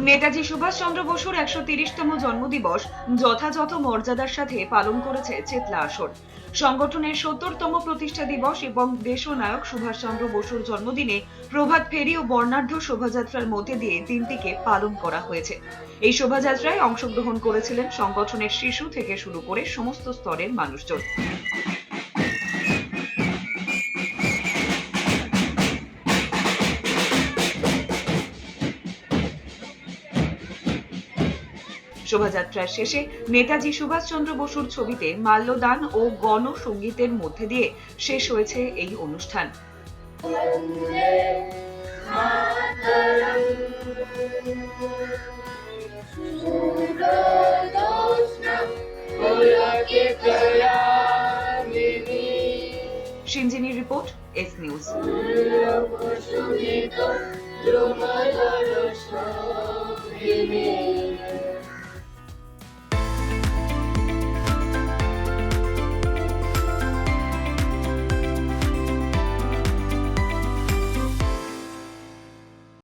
নেতাজি সুভাষচন্দ্র বসুর ১৩০তম জন্মদিবস যথাযথ মর্যাদার সাথে পালন করেছে চেতলা আসর। সংগঠনের ৭০তম প্রতিষ্ঠা দিবস এবং দেশনায়ক সুভাষচন্দ্র বসুর জন্মদিনে প্রভাত ফেরি ও বর্ণাঢ্য শোভাযাত্রার মধ্যে দিয়ে দিনটিকে পালন করা হয়েছে। এই শোভাযাত্রায় অংশগ্রহণ করেছিলেন সংগঠনের শিশু থেকে শুরু করে সমস্ত স্তরের মানুষজন। শোভাযাত্রার শেষে নেতাজি সুভাষচন্দ্র বসুর ছবিতে মাল্যদান ও গণসঙ্গীতের মধ্যে দিয়ে শেষ হয়েছে এই অনুষ্ঠান। Sinjini report, S news.